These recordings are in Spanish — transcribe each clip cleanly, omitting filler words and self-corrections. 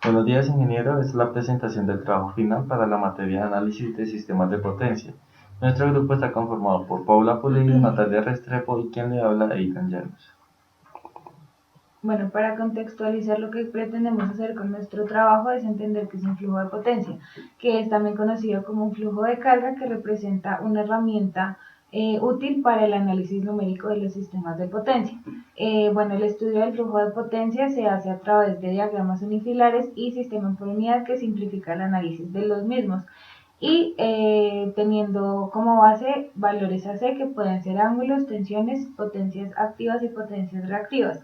Buenos días, ingeniero. Esta es la presentación del trabajo final para la materia de análisis de sistemas de potencia. Nuestro grupo está conformado por Paula Pulido, Natalia Restrepo y quien le habla, Eitan Llanos. Bueno, para contextualizar lo que pretendemos hacer con nuestro trabajo es entender que es un flujo de potencia, que es también conocido como un flujo de carga, que representa una herramienta útil para el análisis numérico de los sistemas de potencia. Bueno, el estudio del flujo de potencia se hace a través de diagramas unifilares y sistemas por unidad que simplifica el análisis de los mismos y teniendo como base valores AC que pueden ser ángulos, tensiones, potencias activas y potencias reactivas.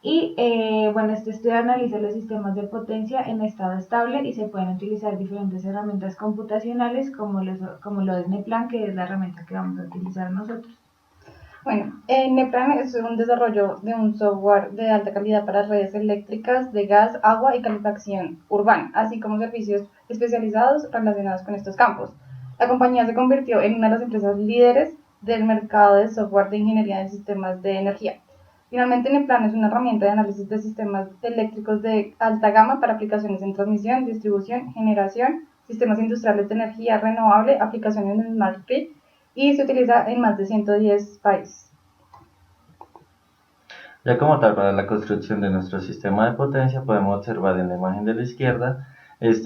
Y bueno, este estudio analiza los sistemas de potencia en estado estable y se pueden utilizar diferentes herramientas computacionales como lo es Neplan, que es la herramienta que vamos a utilizar nosotros. Bueno, Neplan es un desarrollo de un software de alta calidad para redes eléctricas de gas, agua y calefacción urbana, así como servicios especializados relacionados con estos campos. La compañía se convirtió en una de las empresas líderes del mercado de software de ingeniería de sistemas de energía. Finalmente, Neplan es una herramienta de análisis de sistemas eléctricos de alta gama para aplicaciones en transmisión, distribución, generación, sistemas industriales de energía renovable, aplicaciones en Smart Grid y se utiliza en más de 110 países. Ya como tal, para la construcción de nuestro sistema de potencia, podemos observar en la imagen de la izquierda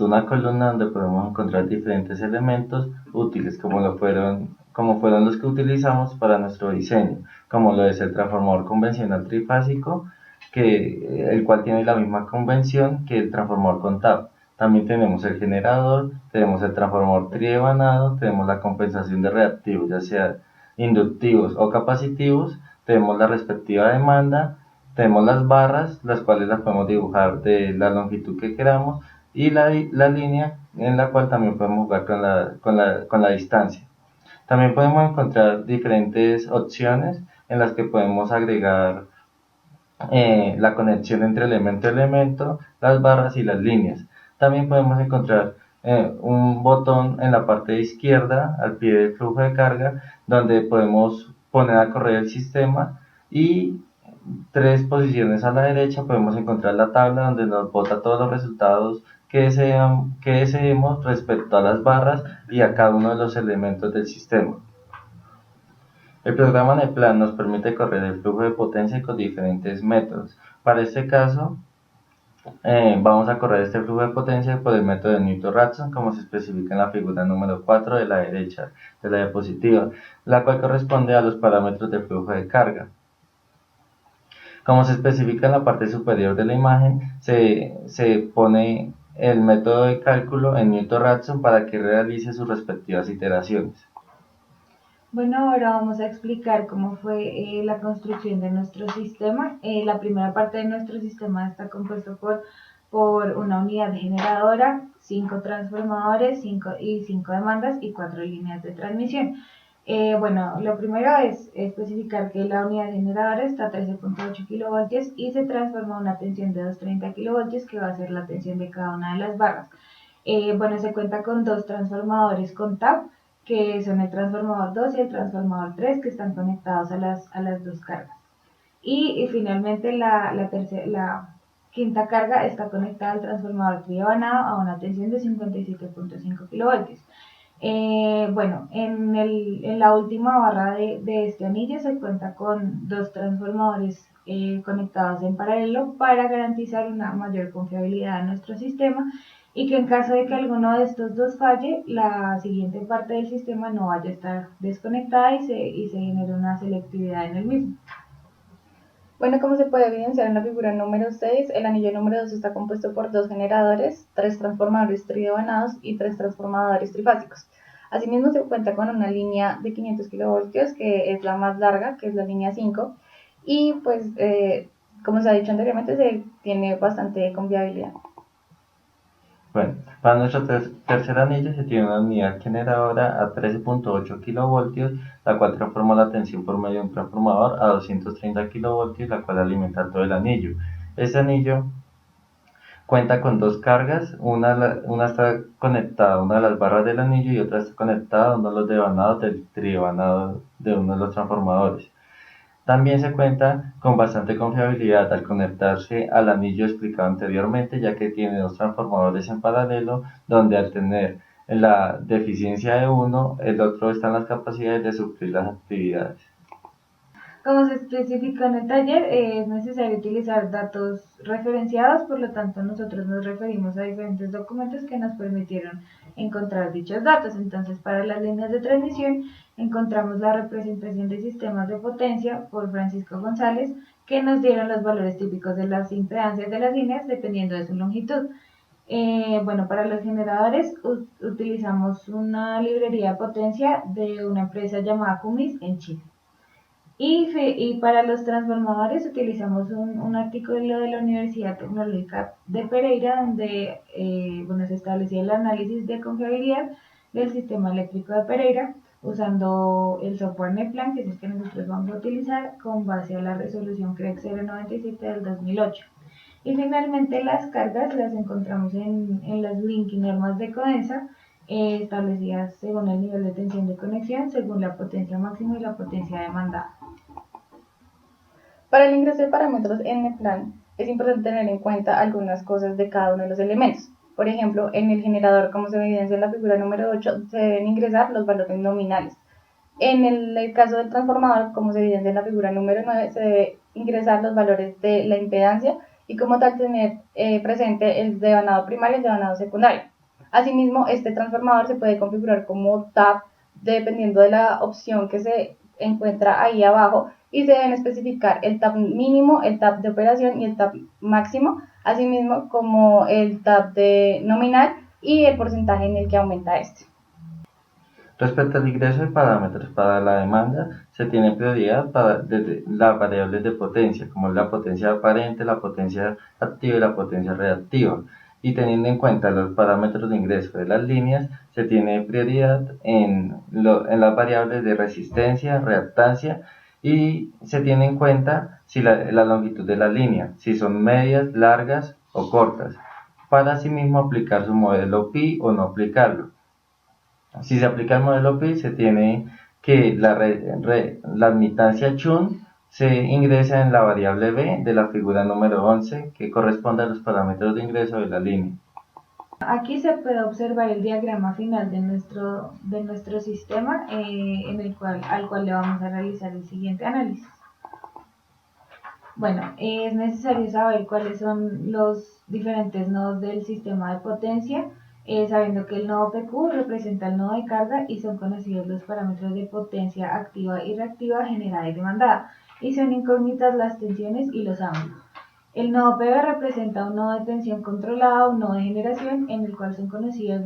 una columna donde podemos encontrar diferentes elementos útiles, como fueron los que utilizamos para nuestro diseño, como lo es el transformador convencional trifásico, el cual tiene la misma convención que el transformador con tap. También tenemos el generador, tenemos el transformador trievanado, tenemos la compensación de reactivos, ya sea inductivos o capacitivos, tenemos la respectiva demanda, tenemos las barras, las cuales las podemos dibujar de la longitud que queramos, y la línea en la cual también podemos jugar con la distancia. También podemos encontrar diferentes opciones en las que podemos agregar la conexión entre elemento a elemento, las barras y las líneas. También podemos encontrar un botón en la parte izquierda al pie del flujo de carga donde podemos poner a correr el sistema, y tres posiciones a la derecha podemos encontrar la tabla donde nos bota todos los resultados que deseemos respecto a las barras y a cada uno de los elementos del sistema. El programa Neplan nos permite correr el flujo de potencia con diferentes métodos. Para este caso, vamos a correr este flujo de potencia por el método de Newton-Raphson, como se especifica en la figura número 4 de la derecha de la diapositiva, la cual corresponde a los parámetros de flujo de carga. Como se especifica en la parte superior de la imagen, se pone el método de cálculo en Newton-Raphson para que realice sus respectivas iteraciones. Bueno, ahora vamos a explicar cómo fue la construcción de nuestro sistema. La primera parte de nuestro sistema está compuesto por una unidad generadora, 5 transformadores, 5 demandas y 4 líneas de transmisión. Bueno, lo primero es especificar que la unidad generadora está a 13.8 kilovoltios y se transforma a una tensión de 230 kilovoltios, que va a ser la tensión de cada una de las barras. Bueno, se cuenta con dos transformadores con TAP, que son el transformador 2 y el transformador 3, que están conectados a las dos cargas. Y finalmente la quinta carga está conectada al transformador trievanado a una tensión de 57.5 kilovoltios. Bueno, en la última barra de este anillo se cuenta con dos transformadores conectados en paralelo para garantizar una mayor confiabilidad a nuestro sistema, y que en caso de que alguno de estos dos falle, la siguiente parte del sistema no vaya a estar desconectada y se genere una selectividad en el mismo. Bueno, como se puede evidenciar en la figura número 6, el anillo número 2 está compuesto por dos generadores, tres transformadores trivanados y tres transformadores trifásicos. Asimismo, se cuenta con una línea de 500 kilovoltios, que es la más larga, que es la línea 5, y pues, como se ha dicho anteriormente, se tiene bastante confiabilidad. Bueno, para nuestro tercer anillo se tiene una unidad generadora a 13.8 kilovoltios, la cual transforma la tensión por medio de un transformador a 230 kilovoltios, la cual alimenta todo el anillo. Este anillo cuenta con dos cargas, una está conectada a una de las barras del anillo y otra está conectada a uno de los devanados del trivanado de uno de los transformadores. También se cuenta con bastante confiabilidad al conectarse al anillo explicado anteriormente, ya que tiene dos transformadores en paralelo, donde al tener la deficiencia de uno, el otro está en las capacidades de suplir las actividades. Como se especificó en el taller, es necesario utilizar datos referenciados, por lo tanto nosotros nos referimos a diferentes documentos que nos permitieron encontrar dichos datos. Entonces, para las líneas de transmisión encontramos la representación de sistemas de potencia por Francisco González, que nos dieron los valores típicos de las impedancias de las líneas dependiendo de su longitud. Bueno, para los generadores utilizamos una librería de potencia de una empresa llamada Cumis en Chile. Y para los transformadores utilizamos un artículo de la Universidad Tecnológica de Pereira donde bueno, se establecía el análisis de confiabilidad del sistema eléctrico de Pereira usando el software NEPLAN, que es el que nosotros vamos a utilizar con base a la resolución CREC 097 del 2008. Y finalmente las cargas las encontramos en las link y normas de CODENSA establecidas según el nivel de tensión de conexión, según la potencia máxima y la potencia demandada. Para el ingreso de parámetros en el plan, es importante tener en cuenta algunas cosas de cada uno de los elementos. Por ejemplo, en el generador, como se evidencia en la figura número 8, se deben ingresar los valores nominales. En el caso del transformador, como se evidencia en la figura número 9, se debe ingresar los valores de la impedancia y como tal tener presente el devanado primario y el devanado secundario. Asimismo, este transformador se puede configurar como TAP dependiendo de la opción que se encuentra ahí abajo y se deben especificar el TAP mínimo, el TAP de operación y el TAP máximo, asimismo como el TAP de nominal y el porcentaje en el que aumenta este. Respecto al ingreso de parámetros para la demanda, se tiene prioridad para las variables de potencia, como la potencia aparente, la potencia activa y la potencia reactiva. Y teniendo en cuenta los parámetros de ingreso de las líneas, se tiene prioridad en las variables de resistencia, reactancia y se tiene en cuenta si la longitud de la línea, si son medias, largas o cortas, para asimismo aplicar su modelo pi o no aplicarlo. Si se aplica el modelo pi, se tiene que la admitancia Chun se ingresa en la variable b de la figura número 11, que corresponde a los parámetros de ingreso de la línea. Aquí se puede observar el diagrama final de nuestro sistema al cual le vamos a realizar el siguiente análisis. Bueno, es necesario saber cuáles son los diferentes nodos del sistema de potencia, sabiendo que el nodo PQ representa el nodo de carga y son conocidos los parámetros de potencia activa y reactiva generada y demandada, y son incógnitas las tensiones y los ángulos. El nodo PB representa un nodo de tensión controlada, un nodo de generación, en el cual son conocidos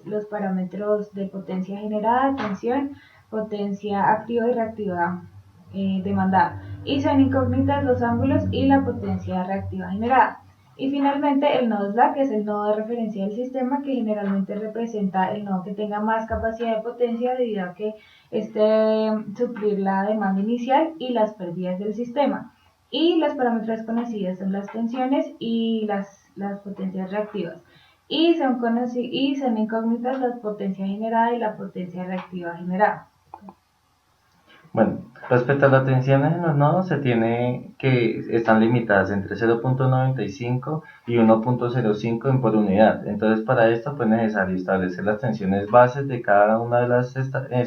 los parámetros de potencia generada, tensión, potencia activa y reactiva demandada. Y son incógnitas los ángulos y la potencia reactiva generada. Y finalmente el nodo slack es el nodo de referencia del sistema que generalmente representa el nodo que tenga más capacidad de potencia debido a que suplir la demanda inicial y las pérdidas del sistema. Y los parámetros conocidos son las tensiones y las potencias reactivas. Y son incógnitas la potencia generada y la potencia reactiva generada. Bueno, respecto a las tensiones en los nodos, se tiene que están limitadas entre 0.95 y 1.05 en por unidad. Entonces, para esto fue necesario establecer las tensiones bases de cada una de las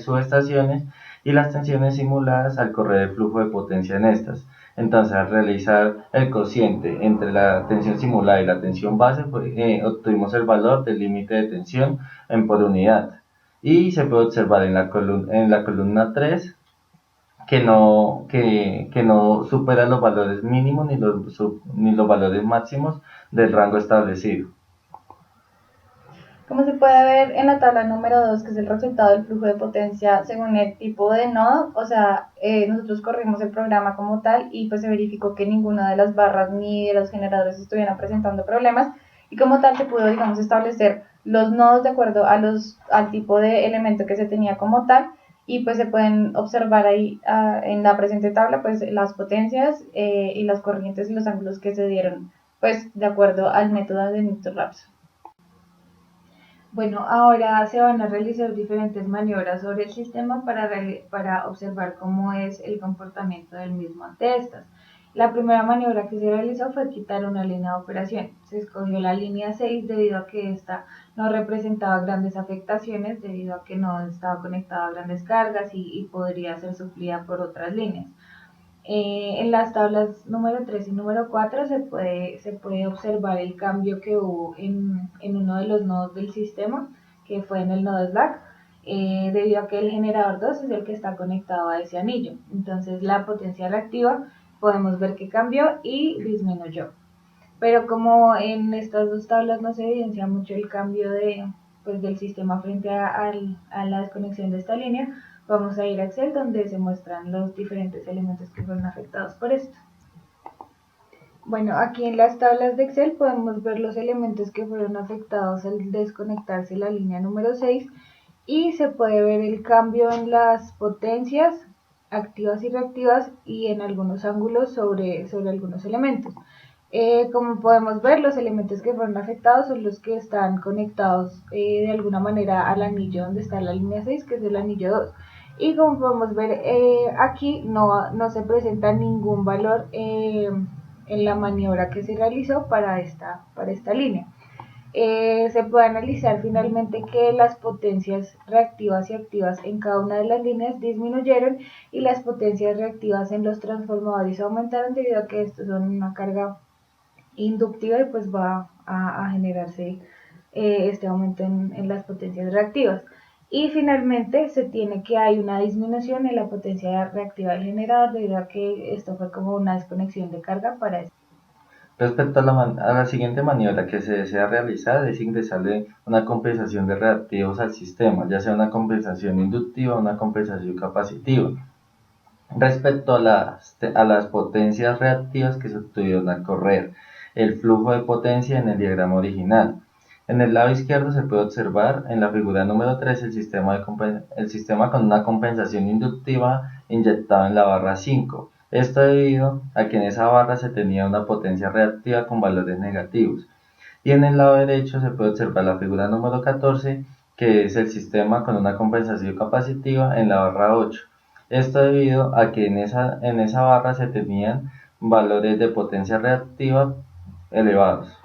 subestaciones y las tensiones simuladas al correr el flujo de potencia en estas. Entonces, al realizar el cociente entre la tensión simulada y la tensión base, obtuvimos el valor del límite de tensión en por unidad. Y se puede observar en la columna 3 que no supera los valores mínimos ni los valores máximos del rango establecido. Como se puede ver en la tabla número 2, que es el resultado del flujo de potencia según el tipo de nodo, o sea, nosotros corrimos el programa como tal y pues se verificó que ninguna de las barras ni de los generadores estuvieran presentando problemas y como tal se pudo, digamos, establecer los nodos de acuerdo al tipo de elemento que se tenía como tal y pues se pueden observar ahí en la presente tabla pues las potencias y las corrientes y los ángulos que se dieron pues de acuerdo al método de Newton-Raphson. Bueno, ahora se van a realizar diferentes maniobras sobre el sistema para observar cómo es el comportamiento del mismo ante estas. La primera maniobra que se realizó fue quitar una línea de operación. Se escogió la línea 6 debido a que esta no representaba grandes afectaciones, debido a que no estaba conectada a grandes cargas y podría ser suplida por otras líneas. En las tablas número 3 y número 4 se puede observar el cambio que hubo en uno de los nodos del sistema, que fue en el nodo Slack, debido a que el generador 2 es el que está conectado a ese anillo. Entonces la potencia reactiva podemos ver que cambió y disminuyó. Pero como en estas dos tablas no se evidencia mucho el cambio pues, del sistema frente a la desconexión de esta línea, vamos a ir a Excel donde se muestran los diferentes elementos que fueron afectados por esto. Bueno, aquí en las tablas de Excel podemos ver los elementos que fueron afectados al desconectarse la línea número 6 y se puede ver el cambio en las potencias activas y reactivas y en algunos ángulos sobre algunos elementos. Como podemos ver, los elementos que fueron afectados son los que están conectados de alguna manera al anillo donde está la línea 6, que es el anillo 2. Y como podemos ver aquí, no se presenta ningún valor en la maniobra que se realizó para esta línea. Se puede analizar finalmente que las potencias reactivas y activas en cada una de las líneas disminuyeron y las potencias reactivas en los transformadores aumentaron debido a que estos son una carga inductiva y pues va a generarse este aumento en las potencias reactivas. Y finalmente se tiene que hay una disminución en la potencia reactiva del generador debido a que esto fue como una desconexión de carga para esto. Respecto a la siguiente maniobra que se desea realizar es ingresarle una compensación de reactivos al sistema, ya sea una compensación inductiva o una compensación capacitiva. Respecto a las potencias reactivas que se obtuvieron al correr el flujo de potencia en el diagrama original. En el lado izquierdo se puede observar en la figura número 3 el sistema con una compensación inductiva inyectada en la barra 5. Esto debido a que en esa barra se tenía una potencia reactiva con valores negativos. Y en el lado derecho se puede observar la figura número 14, que es el sistema con una compensación capacitiva en la barra 8. Esto debido a que en esa barra se tenían valores de potencia reactiva elevados.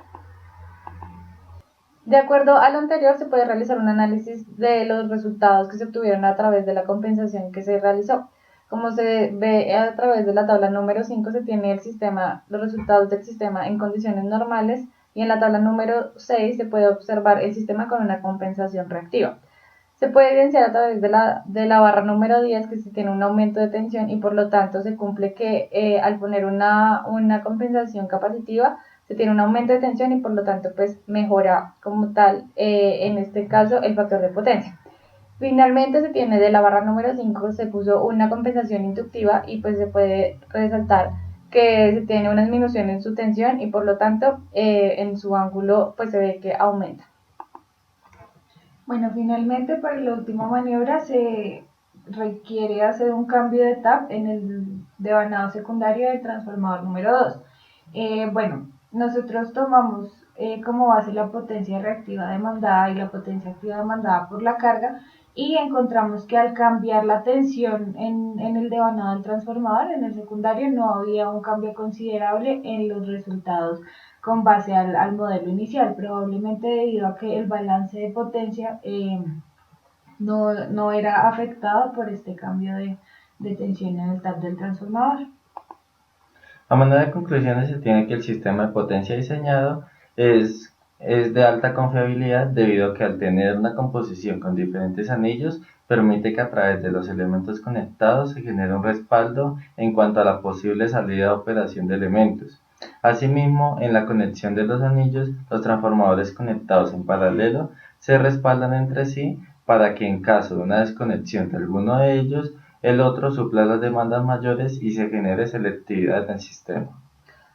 De acuerdo a lo anterior, se puede realizar un análisis de los resultados que se obtuvieron a través de la compensación que se realizó. Como se ve a través de la tabla número 5, se tiene los resultados del sistema en condiciones normales, y en la tabla número 6 se puede observar el sistema con una compensación reactiva. Se puede evidenciar a través de la barra número 10 que se tiene un aumento de tensión y por lo tanto se cumple que al poner una compensación capacitiva se tiene un aumento de tensión y por lo tanto pues mejora como tal en este caso el factor de potencia. Finalmente se tiene de la barra número 5 se puso una compensación inductiva y pues se puede resaltar que se tiene una disminución en su tensión y por lo tanto en su ángulo pues se ve que aumenta. Bueno, finalmente para la última maniobra se requiere hacer un cambio de tap en el devanado secundario del transformador número 2. Bueno, nosotros tomamos como base la potencia reactiva demandada y la potencia activa demandada por la carga y encontramos que al cambiar la tensión en el devanado del transformador, en el secundario, no había un cambio considerable en los resultados con base al modelo inicial, probablemente debido a que el balance de potencia no era afectado por este cambio de tensión en el tap del transformador. A manera de conclusiones se tiene que el sistema de potencia diseñado es de alta confiabilidad debido a que al tener una composición con diferentes anillos permite que a través de los elementos conectados se genere un respaldo en cuanto a la posible salida de operación de elementos. Asimismo, en la conexión de los anillos, los transformadores conectados en paralelo se respaldan entre sí para que en caso de una desconexión de alguno de ellos, el otro supla las demandas mayores y se genere selectividad en el sistema.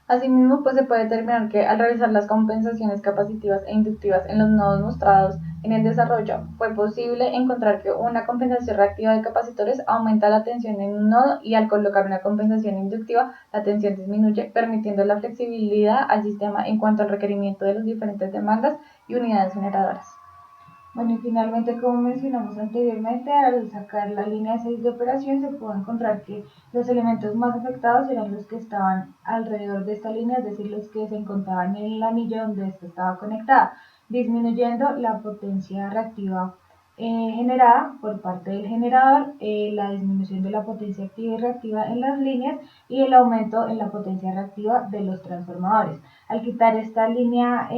Asimismo, pues se puede determinar que al realizar las compensaciones capacitivas e inductivas en los nodos mostrados en el desarrollo, fue posible encontrar que una compensación reactiva de capacitores aumenta la tensión en un nodo y al colocar una compensación inductiva, la tensión disminuye, permitiendo la flexibilidad al sistema en cuanto al requerimiento de las diferentes demandas y unidades generadoras. Bueno, y finalmente, como mencionamos anteriormente, al sacar la línea 6 de operación se pudo encontrar que los elementos más afectados eran los que estaban alrededor de esta línea, es decir, los que se encontraban en el anillo donde esta estaba conectada, disminuyendo la potencia reactiva generada por parte del generador, la disminución de la potencia activa y reactiva en las líneas y el aumento en la potencia reactiva de los transformadores. Al quitar esta línea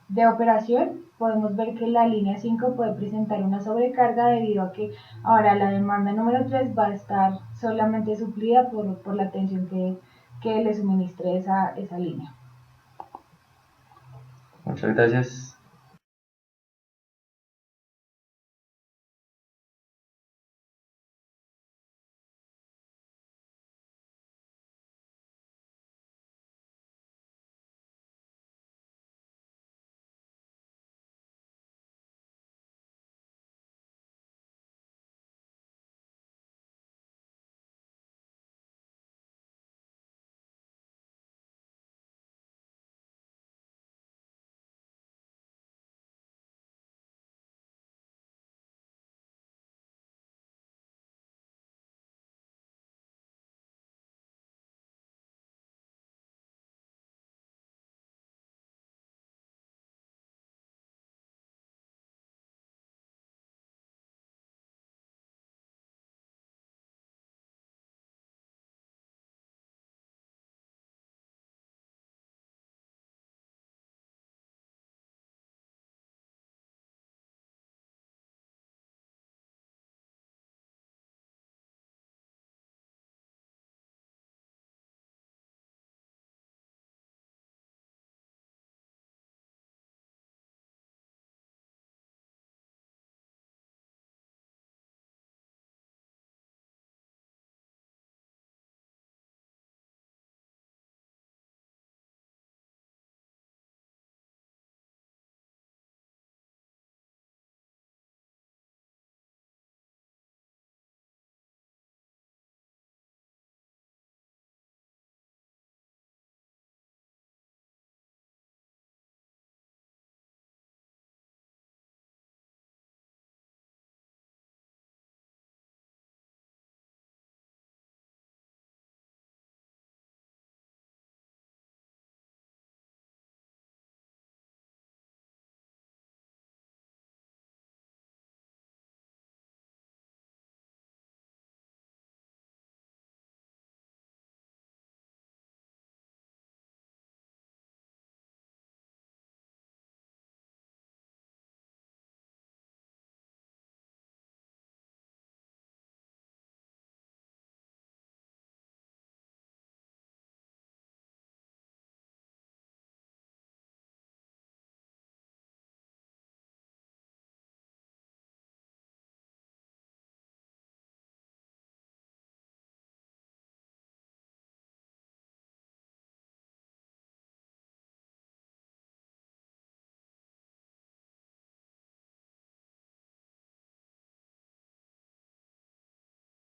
de operación, podemos ver que la línea 5 puede presentar una sobrecarga debido a que ahora la demanda número 3 va a estar solamente suplida por la tensión que le suministre esa línea. Muchas gracias.